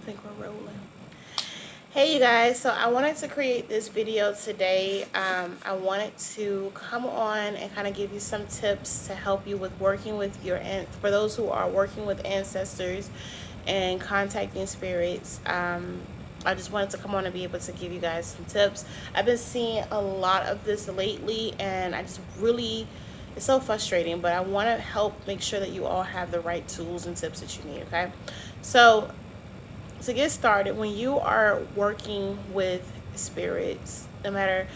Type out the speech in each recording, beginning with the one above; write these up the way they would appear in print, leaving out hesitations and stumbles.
think we're rolling. Hey you guys, so I wanted to create this video today. I wanted to come on and kind of give you some tips to help you with working with your, for those who are working with ancestors and contacting spirits. I just wanted to come on and be able to give you guys some tips. I've been seeing a lot of this lately and I just really, it's so frustrating, but I want to help make sure that you all have the right tools and tips that you need, okay? So to get started, when you are working with spirits, no matter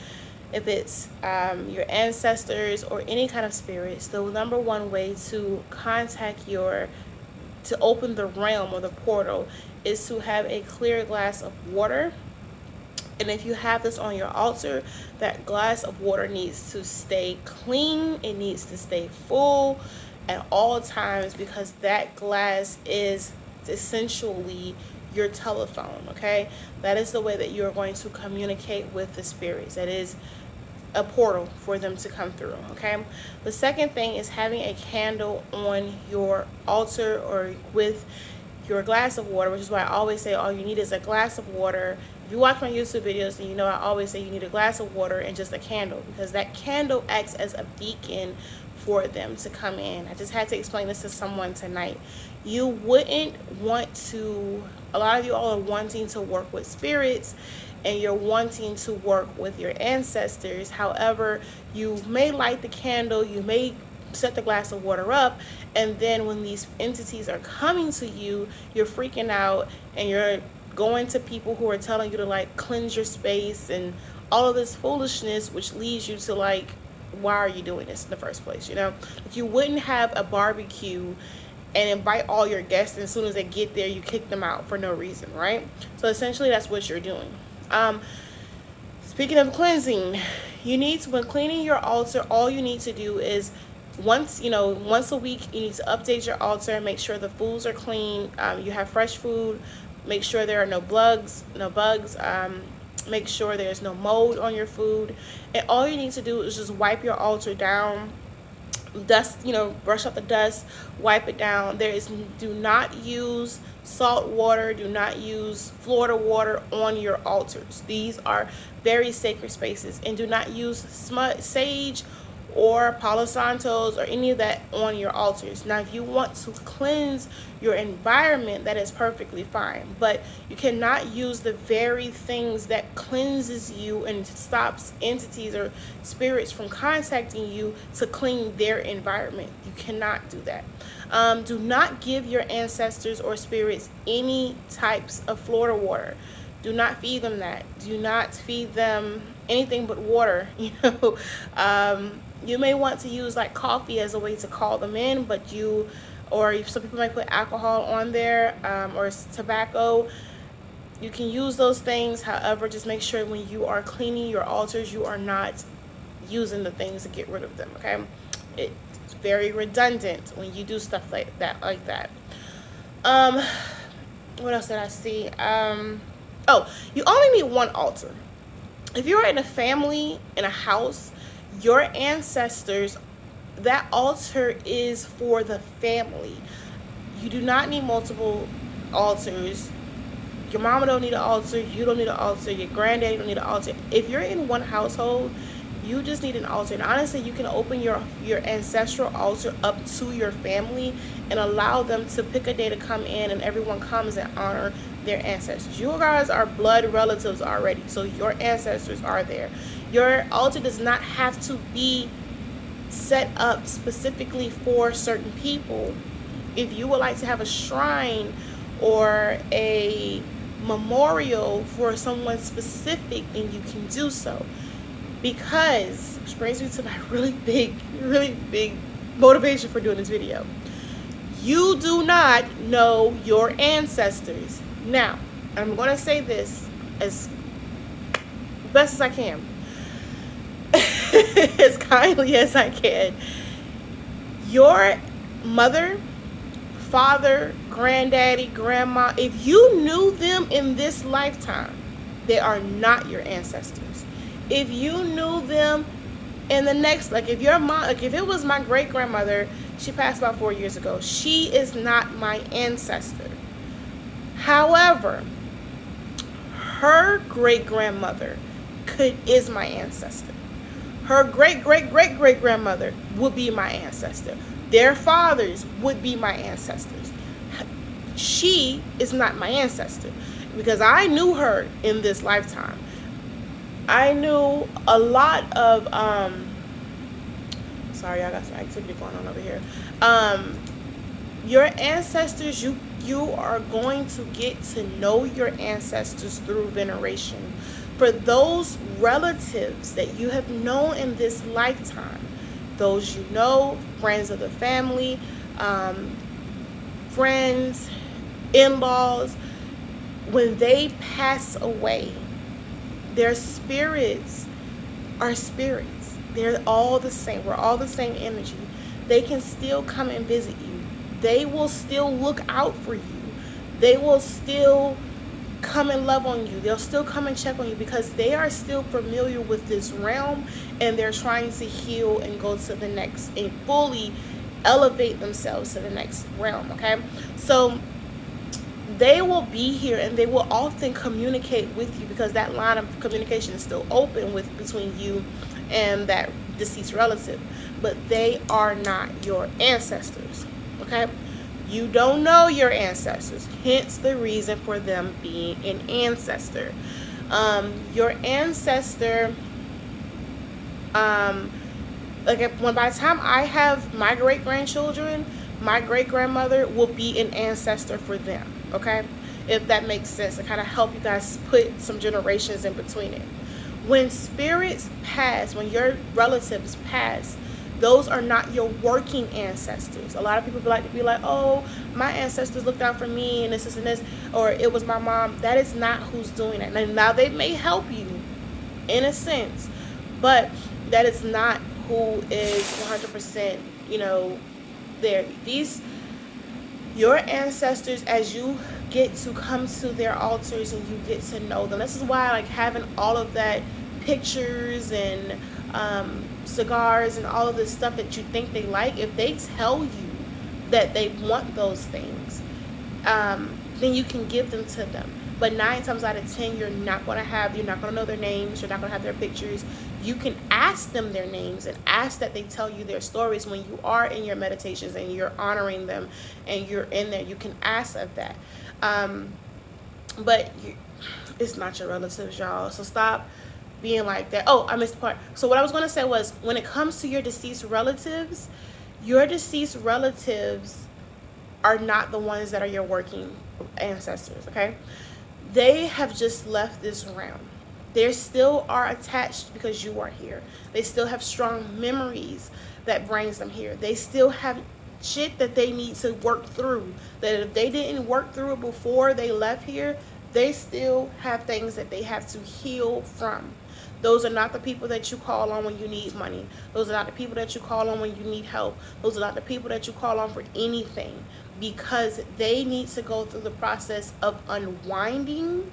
if it's your ancestors or any kind of spirits, the number one way to contact to open the realm or the portal is to have a clear glass of water. And if you have this on your altar, that glass of water needs to stay clean. It needs to stay full at all times, because that glass is essentially your telephone, okay? That is the way that you're going to communicate with the spirits. That is a portal for them to come through, okay? The second thing is having a candle on your altar or with your glass of water, which is why I always say all you need is a glass of water. If you watch my YouTube videos, then you know I always say you need a glass of water and just a candle, because that candle acts as a beacon for them to come in. I just had to explain this to someone tonight. You wouldn't want to, a lot of you all are wanting to work with spirits and you're wanting to work with your ancestors. However, you may light the candle, you may set the glass of water up, and then when these entities are coming to you, you're freaking out and you're going to people who are telling you to like cleanse your space and all of this foolishness, which leads you to like, why are you doing this in the first place? You know, like you wouldn't have a barbecue and invite all your guests, and as soon as they get there, you kick them out for no reason, right? So essentially that's what you're doing. Speaking of cleansing, you need to, when cleaning your altar, all you need to do is once a week, you need to update your altar, make sure the foods are clean, you have fresh food, make sure there are no bugs, make sure there's no mold on your food, and all you need to do is just wipe your altar down, dust, brush up the dust, wipe it down. Do not use salt water, do not use Florida water on your altars. These are very sacred spaces, and do not use sage or Palo Santos or any of that on your altars. Now, if you want to cleanse your environment, that is perfectly fine, but you cannot use the very things that cleanses you and stops entities or spirits from contacting you to clean their environment. You cannot do that. Do not give your ancestors or spirits any types of Florida water. Do not feed them that. Do not feed them anything but water. You may want to use like coffee as a way to call them in, or some people might put alcohol on there, or tobacco. You can use those things. However, just make sure when you are cleaning your altars, you are not using the things to get rid of them, okay? It's very redundant when you do stuff like that. What else did I see? You only need one altar. If you're in a family, in a house, your ancestors, that altar is for the family. You do not need multiple altars. Your mama don't need an altar. You don't need an altar. Your granddaddy don't need an altar. If you're in one household, you just need an altar. And honestly, you can open your ancestral altar up to your family and allow them to pick a day to come in, and everyone comes and honor their ancestors. You guys are blood relatives already, so your ancestors are there. Your altar does not have to be set up specifically for certain people. If you would like to have a shrine or a memorial for someone specific, then you can do so. Because, which brings me to my really big motivation for doing this video. You do not know your ancestors. Now, I'm going to say this as best as I can, as kindly as I can. Your mother, father, granddaddy, grandma, if you knew them in this lifetime, they are not your ancestors. If you knew them in the next, like if your mom, like if it was my great grandmother, she passed about 4 years ago, she is not my ancestor. However, her great grandmother is my ancestor. Her great great great great grandmother would be my ancestor. Their fathers would be my ancestors. She is not my ancestor because I knew her in this lifetime. I knew a lot of sorry, I got some activity going on over here. Your ancestors, you are going to get to know your ancestors through veneration. For those relatives that you have known in this lifetime, those you know, friends of the family, friends, in-laws, when they pass away, their spirits are spirits. They're all the same. We're all the same energy. They can still come and visit you. They will still look out for you. They will still come and love on you. They'll still come and check on you because they are still familiar with this realm, and they're trying to heal and go to the next and fully elevate themselves to the next realm. Okay, so they will be here and they will often communicate with you because that line of communication is still open with between you and that deceased relative, but they are not your ancestors. Okay, you don't know your ancestors, hence the reason for them being an ancestor. Your ancestor, like when by the time I have my great grandchildren, my great grandmother will be an ancestor for them. Okay, if that makes sense, to kind of help you guys put some generations in between it. When spirits pass, when your relatives pass, those are not your working ancestors. A lot of people like to be like, oh, my ancestors looked out for me and this and this, or it was my mom. That is not who's doing it. And now they may help you in a sense, but that is not who is 100%, there. Your ancestors, as you get to come to their altars and you get to know them. This is why like having all of that pictures and cigars and all of this stuff that you think they like, if they tell you that they want those things, then you can give them to them. But 9 times out of 10, you're not going to know their names. You're not going to have their pictures. You can ask them their names and ask that they tell you their stories when you are in your meditations and you're honoring them and you're in there. You can ask of that. But it's not your relatives, y'all. So stop being like that. Oh, I missed the part. So what I was going to say was, when it comes to your deceased relatives are not the ones that are your working ancestors, okay? They have just left this realm. They still are attached because you are here. They still have strong memories that brings them here. They still have shit that they need to work through. That if they didn't work through it before they left here, they still have things that they have to heal from. Those are not the people that you call on when you need money. Those are not the people that you call on when you need help. Those are not the people that you call on for anything, because they need to go through the process of unwinding.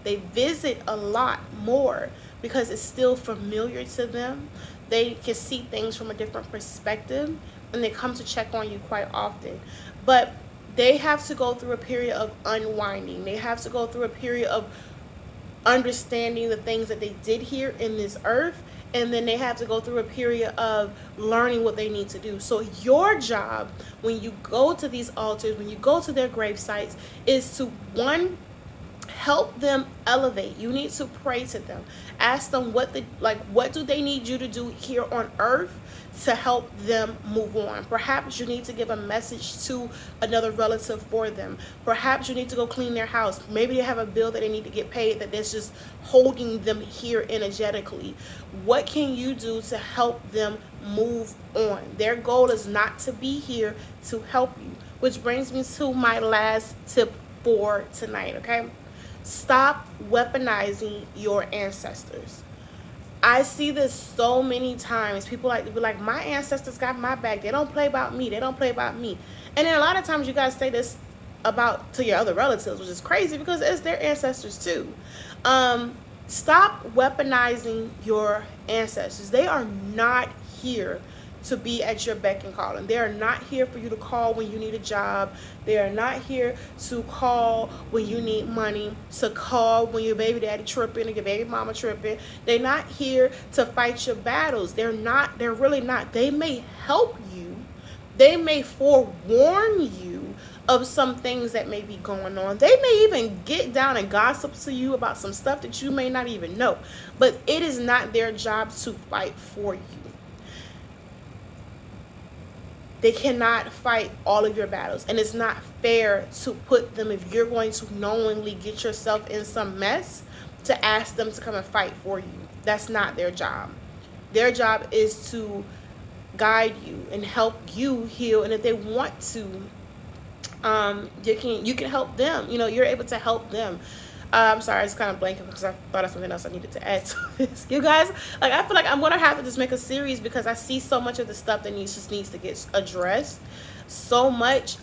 They visit a lot more because it's still familiar to them. They can see things from a different perspective, and they come to check on you quite often. But they have to go through a period of unwinding. They have to go through a period of understanding the things that they did here in this earth, and then they have to go through a period of learning what they need to do. So your job when you go to these altars, when you go to their grave sites, is to, one, help them elevate. You need to pray to them. Ask them what do they need you to do here on earth to help them move on. Perhaps you need to give a message to another relative for them. Perhaps you need to go clean their house. Maybe they have a bill that they need to get paid that's just holding them here energetically. What can you do to help them move on? Their goal is not to be here to help you, which brings me to my last tip for tonight, okay? Stop weaponizing your ancestors. I see this so many times. People like to be like, my ancestors got my back. They don't play about me. They don't play about me. And then a lot of times you guys say this to your other relatives, which is crazy because it's their ancestors too. Stop weaponizing your ancestors. They are not here to be at your beck and call. And they are not here for you to call when you need a job. They are not here to call when you need money, to call when your baby daddy tripping or your baby mama tripping. They're not here to fight your battles. They're really not. They may help you. They may forewarn you of some things that may be going on. They may even get down and gossip to you about some stuff that you may not even know. But it is not their job to fight for you. They cannot fight all of your battles. And it's not fair to put them, if you're going to knowingly get yourself in some mess, to ask them to come and fight for you. That's not their job. Their job is to guide you and help you heal. And if they want to, you can help them. You're able to help them. I'm sorry, I was kind of blanking because I thought of something else I needed to add to this. You guys, I feel like I'm gonna have to just make a series because I see so much of the stuff that needs to get addressed. So much.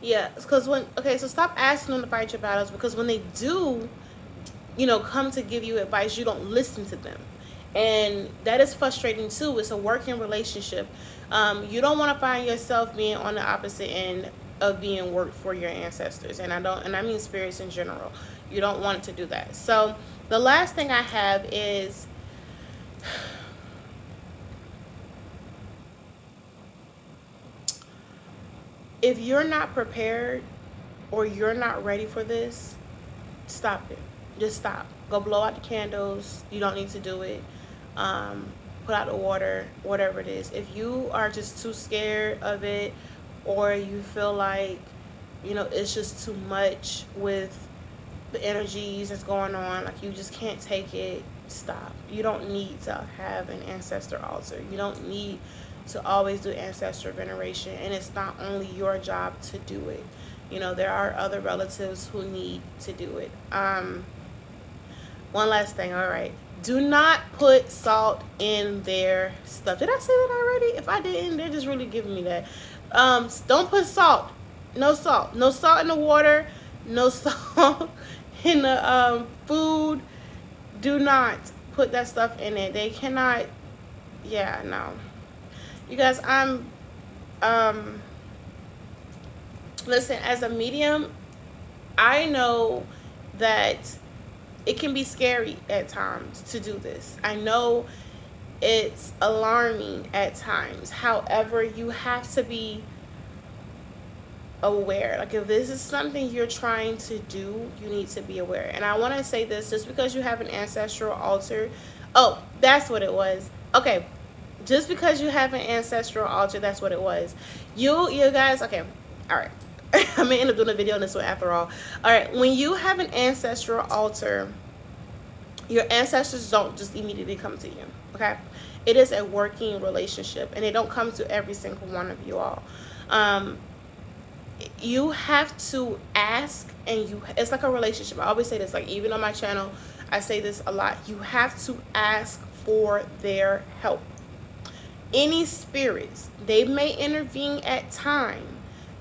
Yeah, because so stop asking them to fight your battles, because when they do, come to give you advice, you don't listen to them. And that is frustrating too. It's a working relationship. You don't want to find yourself being on the opposite end of being worked for your ancestors. And I mean spirits in general. You don't want to do that. So the last thing I have is, if you're not prepared or you're not ready for this, stop it. Just stop. Go blow out the candles. You don't need to do it. Put out the water, whatever it is. If you are just too scared of it, or you feel like, it's just too much with the energies that's going on, like you just can't take it, stop. You don't need to have an ancestor altar. You don't need to always do ancestor veneration. And it's not only your job to do it. There are other relatives who need to do it. One last thing, all right. Do not put salt in their stuff. Did I say that already? If I didn't, they're just really giving me that. Don't put salt. No salt. No salt in the water. No salt in the food. Do not put that stuff in it. They cannot. Yeah, no. You guys, listen, as a medium, I know that it can be scary at times to do this. I know it's alarming at times. However, you have to be aware. Like, if this is something you're trying to do, you need to be aware. And I want to say this, just because you have an ancestral altar. Oh, that's what it was. Okay. Just because you have an ancestral altar, that's what it was. You guys, okay. All right. I'm gonna end up doing a video on this one after all. All right, when you have an ancestral altar, your ancestors don't just immediately come to you. Okay, it is a working relationship, and they don't come to every single one of you all. You have to ask, and it's like a relationship. I always say this, like, even on my channel, I say this a lot. You have to ask for their help. Any spirits, they may intervene at times.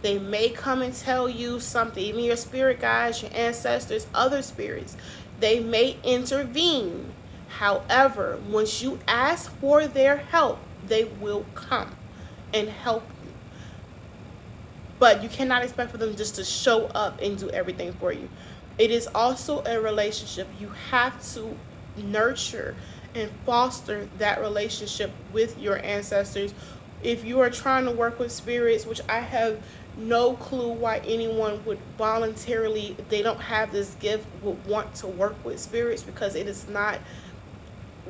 They may come and tell you something. Even your spirit guides, your ancestors, other spirits, they may intervene. However, once you ask for their help, they will come and help you. But you cannot expect for them just to show up and do everything for you. It is also a relationship. You have to nurture and foster that relationship with your ancestors. If you are trying to work with spirits, which I have no clue why anyone would voluntarily, if they don't have this gift, would want to work with spirits, because it is not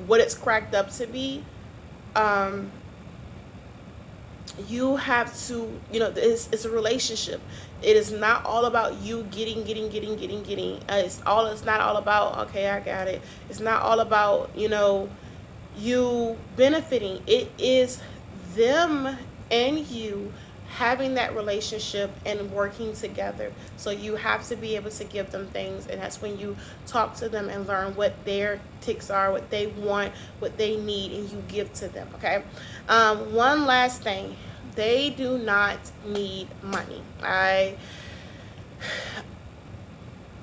what it's cracked up to be. You have to, it's a relationship. It is not all about you getting. It's not all about, okay, I got it. It's not all about, you benefiting. It is them and you having that relationship and working together. So you have to be able to give them things, and that's when you talk to them and learn what their ticks are, what they want, what they need, and you give to them. Okay. One last thing, they do not need money.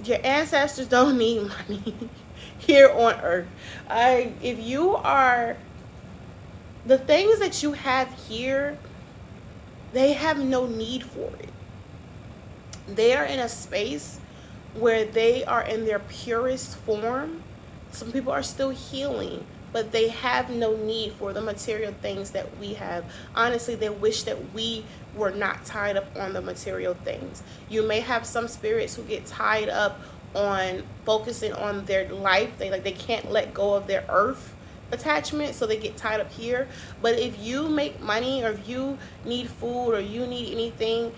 Your ancestors don't need money here on earth. If you are, the things that you have here, they have no need for it. They are in a space where they are in their purest form. Some people are still healing, but they have no need for the material things that we have. Honestly, they wish that we were not tied up on the material things. You may have some spirits who get tied up on focusing on their life. They can't let go of their earth attachment, so they get tied up here. But if you make money, or if you need food, or you need anything,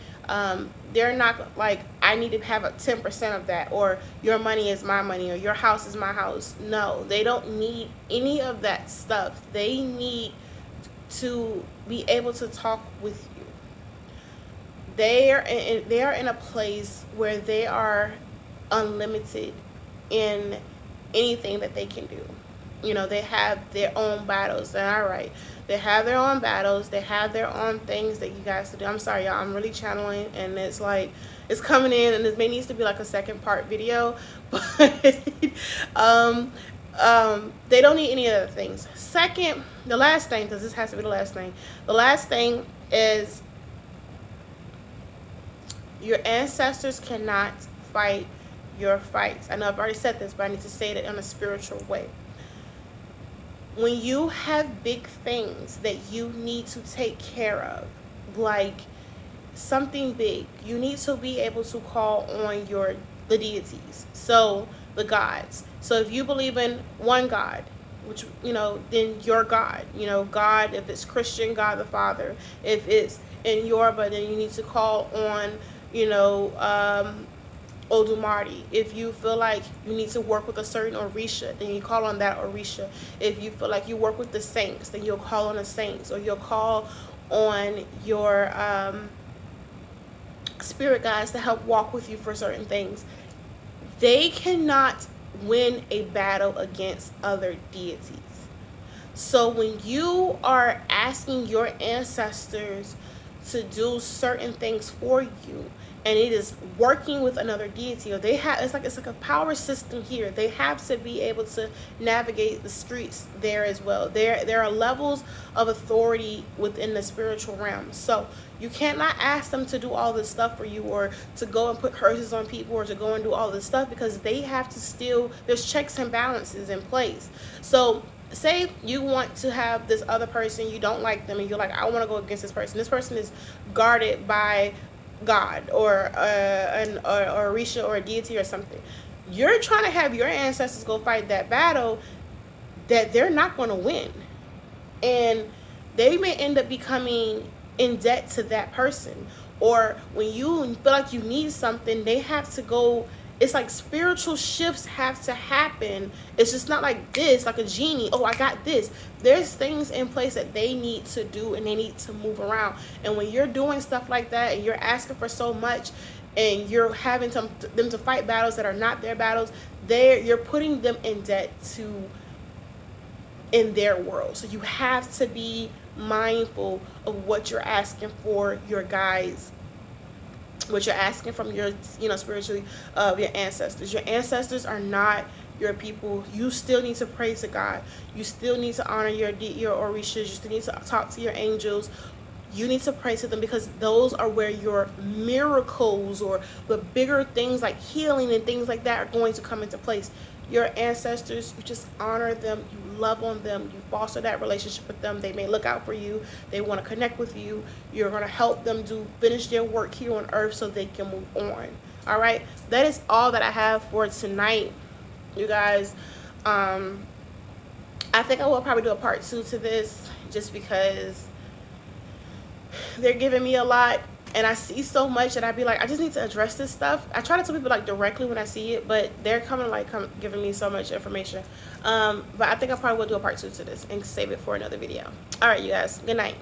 they're not like, I need to have a 10% of that, or your money is my money, or your house is my house. No, they don't need any of that stuff. They need to be able to talk with you. They are in a place where they are unlimited in anything that they can do. You know, they have their own battles. And all right, they have their own battles. They have their own things that you guys to do. I'm sorry, y'all. I'm really channeling, and it's like, it's coming in, and this may needs to be like a second part video, but they don't need any other things. Second, the last thing, because this has to be the last thing. The last thing is, your ancestors cannot fight your fights. I know I've already said this, but I need to say it in a spiritual way. When you have big things that you need to take care of, like something big, you need to be able to call on the deities, so the gods. So if you believe in one God, which, you know, then your God, you know, God, if it's Christian, God the Father. If it's in Yoruba, then you need to call on, you know, Odumari. If you feel like you need to work with a certain Orisha, then you call on that Orisha. If you feel like you work with the saints, then you'll call on the saints, or you'll call on your spirit guides to help walk with you for certain things. They cannot win a battle against other deities. So when you are asking your ancestors to do certain things for you, and it is working with another deity, or they have, it's like a power system here. They have to be able to navigate the streets there as well. There are levels of authority within the spiritual realm. So you cannot ask them to do all this stuff for you, or to go and put curses on people, or to go and do all this stuff, because they have to still, there's checks and balances in place. So say you want to have this other person, you don't like them, and you're like, I want to go against this person. This person is guarded by God, or an or Orisha, or a deity, or something. You're trying to have your ancestors go fight that battle that they're not going to win, and they may end up becoming in debt to that person. Or when you feel like you need something, they have to go. It's like spiritual shifts have to happen. It's just not like this, like a genie. Oh, I got this. There's things in place that they need to do, and they need to move around. And when you're doing stuff like that, and you're asking for so much, and you're having them to fight battles that are not their battles, you're putting them in debt in their world. So you have to be mindful of what you're asking for your guides, what you're asking from your, you know, spiritually, your ancestors. Your ancestors are not your people. You still need to pray to God. You still need to honor your orishas. You still need to talk to your angels. You need to pray to them, because those are where your miracles, or the bigger things like healing and things like that, are going to come into place. Your ancestors, you just honor them, you love on them, you foster that relationship with them. They may look out for you, they want to connect with you. You're going to help them finish their work here on earth so they can move on. All right, that is all that I have for tonight, you guys. I think I will probably do a part 2 to this, just because they're giving me a lot, and I see so much that I'd be like, I just need to address this stuff. I try to tell people like directly when I see it, but they're giving me so much information. But I think I probably will do a part 2 to this and save it for another video. All right, you guys, good night.